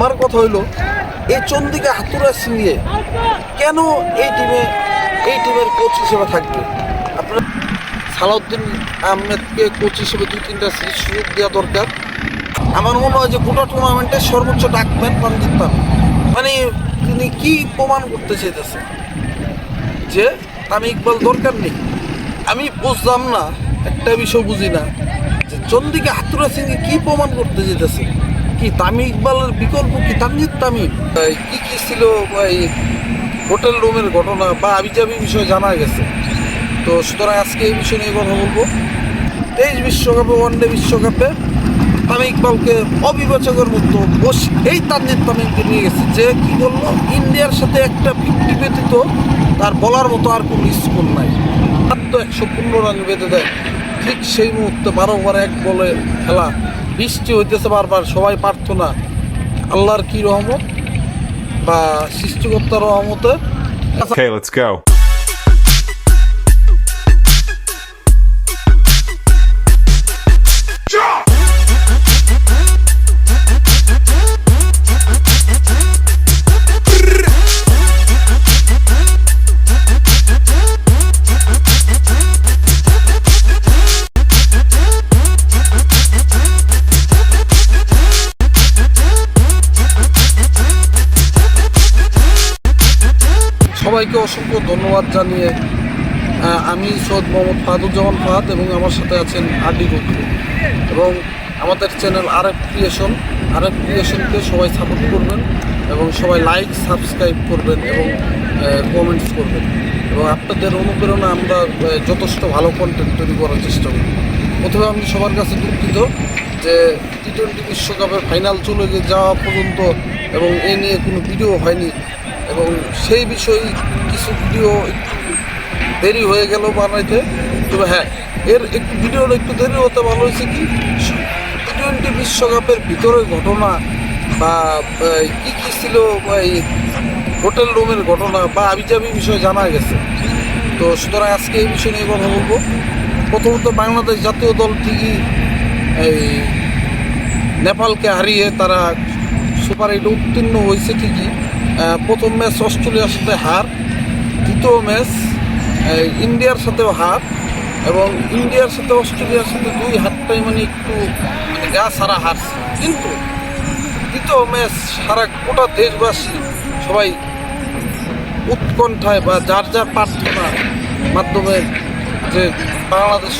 আমার কথা হইলো এই চন্দিকা হাতুরা সিংয়ে কেন এই টিমের কোচ হিসেবে থাকবে? আপনার সালাউদ্দিন আহমেদকে কোচ হিসেবে 2-3টা সিরিজ সুযোগ দেওয়া দরকার। আমার মনে হয় যে গোটা টুর্নামেন্টে সর্বোচ্চ ডাকবেন তানজিদ তামিম। মানে তিনি কি প্রমাণ করতে চাইতেছেন যে তামিম ইকবাল দরকার নেই? আমি বুঝলাম না, একটা বিষয় বুঝি না যে চন্দিকা হাতুরা সিংকে কি প্রমাণ করতে যেতেছে। কি তামিম ইকবালের বিকল্প কি তানজিদ তামিম? কি ছিল এই হোটেল রুমের ঘটনা বা আবিজাবি বিষয় জানা গেছে। তো সুতরাং আজকে এই বিষয় নিয়ে কথা বলবো। 23 বিশ্বকাপে, ওয়ানডে বিশ্বকাপে তামিম ইকবালকে অবিবেচকের মতো এই তানজিদ তামিমকে নিয়ে গেছে, যে কি করলো ইন্ডিয়ার সাথে একটা 50 ব্যতীত তার বলার মতো আর কোনো স্কোর নাই। মাত্র 115 রান বেঁধে দেয়। ঠিক সেই মুহূর্তে 12 ওভার 1 বলে খেলা, বৃষ্টি হইতেছে বারবার, সবাই প্রার্থনা আল্লাহর কি রহমত বা সৃষ্টিকর্তার রহমতে। Okay, let's go. সবাইকে অসংখ্য ধন্যবাদ জানিয়ে আমি সৈয়দ মোহাম্মদ ফাহাদুজ্জামান ফাহাদ এবং আমার সাথে আছেন আদি রুদ্র এবং আমাদের চ্যানেল আরএফ ক্রিয়েশনকে সবাই সাপোর্ট করবেন এবং সবাই লাইক সাবস্ক্রাইব করবেন এবং কমেন্টস করবেন এবং আপনাদের অনুপ্রেরণা আমরা যথেষ্ট ভালো কন্টেন্ট তৈরি করার চেষ্টা করি। প্রথমে আমি সবার কাছে দুঃখিত যে T20 বিশ্বকাপের ফাইনাল চলে যাওয়া পর্যন্ত এবং এ নিয়ে কোনো ভিডিও হয়নি এবং সেই বিষয়ে কিছু ভিডিও একটু দেরি হয়ে গেল বানাইতে। তবে হ্যাঁ, একটু ভিডিওটা একটু দেরি হতে ভালো হয়েছে কি T20 বিশ্বকাপের ভিতরের ঘটনা বা কী ছিল এই হোটেল রুমের ঘটনা বা আবিজাবি বিষয় জানা গেছে। তো সুতরাং আজকে এই বিষয় নিয়ে কথা বলবো। প্রথমত বাংলাদেশ জাতীয় দল ঠিকই এই নেপালকে হারিয়ে তারা সুপার 8 উত্তীর্ণ হয়েছে ঠিকই। প্রথম ম্যাচ অস্ট্রেলিয়ার সাথে হার, দ্বিতীয় ম্যাচ ইন্ডিয়ার সাথেও হার এবং ইন্ডিয়ার সাথে অস্ট্রেলিয়ার সাথে 2 হারটাই মানে একটু গা সারা হারছে। কিন্তু দ্বিতীয় ম্যাচ সারা গোটা দেশবাসী সবাই উৎকণ্ঠায় বা যার যার প্রার্থনার মাধ্যমে যে বাংলাদেশ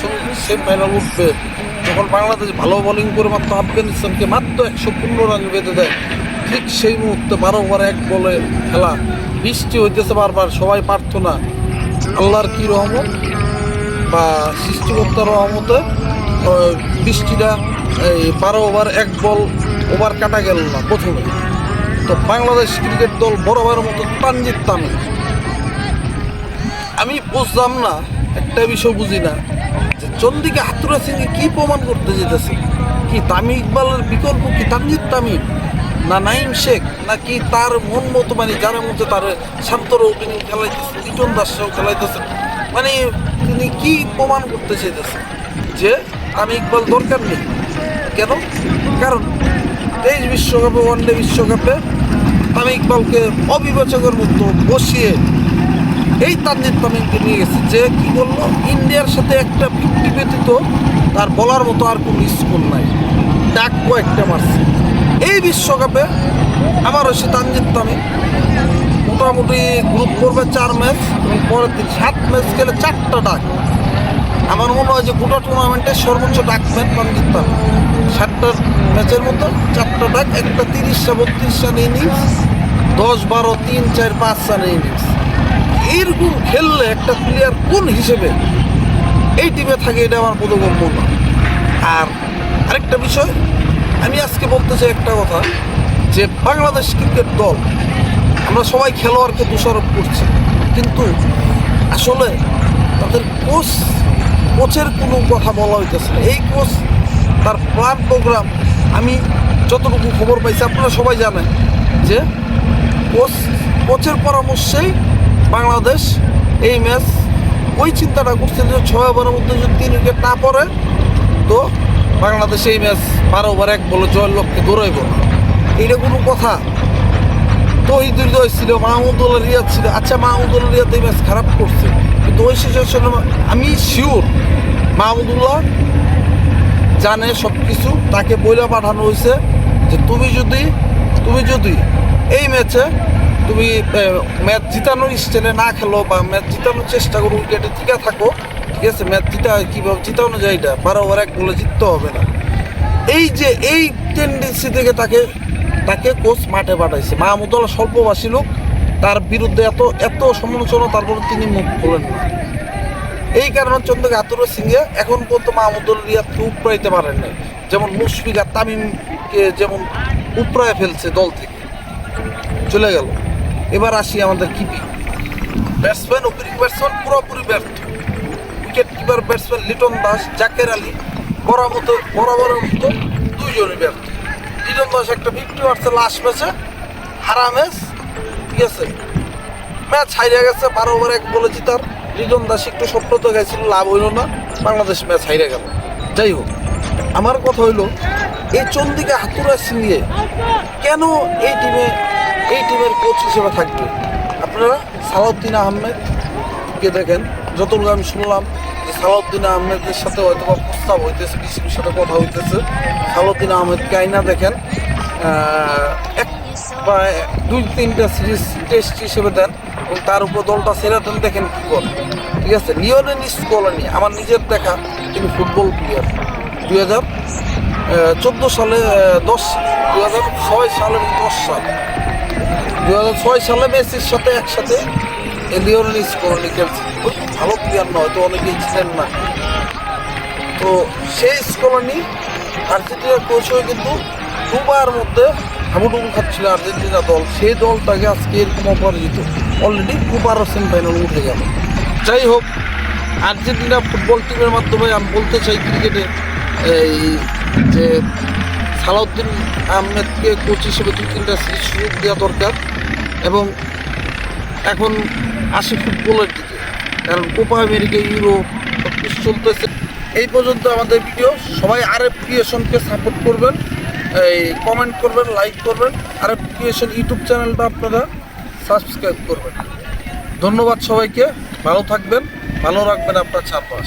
সেমিফাইনাল উঠবে, যখন বাংলাদেশ ভালো বোলিং করে মাত্র আফগানিস্তানকে মাত্র 115 রান বেঁধে দেয়, ঠিক সেই মুহূর্তে 12 ওভার 1 বলে খেলা, বৃষ্টি হইতেছে বারবার, সবাই প্রার্থনা আল্লাহর কি রহমত বা সৃষ্টিকর্তার রহমতে বৃষ্টিটা এই 12 ওভার 1 বল ওভার কাটা গেল না প্রথমে। তো বাংলাদেশ ক্রিকেট দল বরাবরের মতো তানজিদ তামিম। আমি বুঝলাম না, একটা বিষয় বুঝি না যে চন্দিকা হাতুরা সিংকে কি প্রমাণ করতে যেতেছে। কি তামিম ইকবালের বিকল্প কি তানজিদ তামিম না নাইম শেখ, নাকি তার মন মতো মানে যার মধ্যে তার শান্তর ওপেনিং খেলাইতেছে, লিটন দাসরাও খেলাইতেছে। মানে তিনি কি প্রমাণ করতে চাইতেছেন যে তামিম ইকবাল দরকার নেই? কেন? কারণ 23 বিশ্বকাপে, ওয়ানডে বিশ্বকাপে তামিম ইকবালকে অবিবেচকের মতো বসিয়ে এই তানজিদ তামিমকে নিয়ে গেছে, যে কি করলো ইন্ডিয়ার সাথে একটা 50 ব্যতীত তার বলার মতো আর কোনো স্কোর নাই। ডাক কয়েকটা মারছে এই বিশ্বকাপে। আবার হচ্ছে তানজিদ তামিম মোটামুটি গ্রুপ পর্বে 4 ম্যাচ এবং পরের দিন 7 ম্যাচ খেলে 4টা ডাক। আমার মনে হয় যে গোটা টুর্নামেন্টে সর্বোচ্চ ডাকবেন তানজিদ তামিম। 7টা ম্যাচের মধ্যে 4টা ডাক, একটা 30-32 রান ইনিংস, 10-12, 3-4-5 রান ইনিংস। এইরকম খেললে একটা প্লেয়ার কোন হিসেবে এই টিমে থাকে, এটা আমার বোধগম্য না। আর আরেকটা বিষয় আমি আজকে বলতে চাই একটা কথা, যে বাংলাদেশ ক্রিকেট দল আমরা সবাই খেলোয়াড়কে দোষারোপ করছি, কিন্তু আসলে তাদের কোচের কোনো কথা বলা হইতেছে না। এই কোচ তার প্ল্যান প্রোগ্রাম, আমি যতটুকু খবর পাইছি, আপনারা সবাই জানেন যে কোচের পরামর্শেই বাংলাদেশ এই ম্যাচ ওই চিন্তাটা করছে যে 6 ওভারের মধ্যে যদি 3 উইকেট না পড়ে তো বাংলাদেশ এই ম্যাচ 12 ওভার 1 বলে জয়ের লক্ষ্যে দৌড়াইব না। এটা কোনো কথা? তহিদ হৃদয় ছিল, মাহমুদুল্লাহ রিয়াদ ছিল। আচ্ছা, মাহমুদুল্লাহ রিয়াদ এই ম্যাচ খারাপ করছে, কিন্তু ওই সিচুয়েশনে আমি শিওর মাহমুদুল্লাহ জানে সব কিছু। তাকে বইলা পাঠানো হয়েছে যে তুমি যদি এই ম্যাচে তুমি ম্যাচ জিতানোর স্টাইলে না খেলো বা ম্যাচ জিতানোর চেষ্টা করো, উইকেটে টিকা থাকো, ঠিক আছে, ম্যাচ কীভাবে জিতানো যায় এটা 12 ওভার 1 বলে জিততে হবে না। এই টেন্ডেন্সি থেকে তাকে কোচ মাঠে পাঠাইছে। মাহমুদুল্লাহ স্বল্পভাষী লোক, তার বিরুদ্ধে এত সমালোচনা, তারপরে তিনি মুখ খোলেন না। এই কারণে চন্দ্রকে আতুর সিংহে এখন পর্যন্ত মাহমুদুল্লাহ রিয়াদকে উপড়াইতে পারেন নাই। যেমন মুশফিক আর তামিমকে যেমন উপড়ায় ফেলছে, দল থেকে চলে গেল। এবার আসি আমাদের কিপিং ব্যাটসম্যান, ওপেনিং ব্যাটসম্যান পুরোপুরি ব্যর্থ। Wicket keeper batsman Liton Das, Jaker Ali বরাবরের মতো দুইজনই ব্যর্থ। লিটন দাস একটা 50 মারছে লাস্ট ম্যাচে, হারা ম্যাচ, ঠিক আছে, ম্যাচ হারিয়ে গেছে 12 ওভার 1 বলে জিতার। লিটন দাস একটু স্বপ্ন তো গেছিল, লাভ হইল না, বাংলাদেশ ম্যাচ হারিয়ে গেল। যাই হোক, আমার কথা হইল এই চন্দিকা হাতুরা সিংহে কেন এই টিমের কোচ হিসেবে থাকবে? আপনারা সালাউদ্দিন আহমেদকে দেখেন, যতটুকু আমি শুনলাম যে সালাউদ্দিন আহমেদের সাথে হয়তো বা প্রস্তাব হইতেছে, বিসিবির সাথে কথা হইতেছে। সালাউদ্দিন আহমেদকে আইনা দেখেন, 2-3টা সিরিজ টেস্ট হিসেবে দেন এবং তার উপর দলটা ছেড়ে দেন, দেখেন কী করে, ঠিক আছে। লিওনেল স্কলানি আমার নিজের দেখা, তিনি ফুটবল প্লেয়ার। 2014 সালে 2006 সালে 10 সাল 2006 সালে মেসির সাথে একসাথে লিওনেল স্কলানি খেলছে। ভালো প্লেয়ার নয় তো, অনেকেই ছিলেন না। তো সেই স্কলানি আর্জেন্টিনার কোচ হয়ে কিন্তু দুবার মধ্যে হাবুডুবু খাচ্ছিল আর্জেন্টিনা দল। সেই দলটাকে আজকে এরকম অপরাজিত, অলরেডি দুবারও সেমিফাইনাল উঠে গেল। যাই হোক, আর্জেন্টিনা ফুটবল টিমের মাধ্যমে আমি বলতে চাই ক্রিকেটে এই যে সালাউদ্দিন আহমেদকে কোচ হিসেবে 2-3টা সিরিজ সুযোগ দেওয়া দরকার। এবং এখন আসি ফুটবলের দিকে, কারণ কোপা আমেরিকা, ইউরো সব কিছু চলতেছে। এই পর্যন্ত আমাদের ভিডিও। সবাই আরএফ ক্রিয়েশনকে সাপোর্ট করবেন, এই কমেন্ট করবেন, লাইক করবেন। আরএফ ক্রিয়েশন ইউটিউব চ্যানেলটা আপনারা সাবস্ক্রাইব করবেন। ধন্যবাদ সবাইকে, ভালো থাকবেন, ভালো রাখবেন আপনার চারপাশ।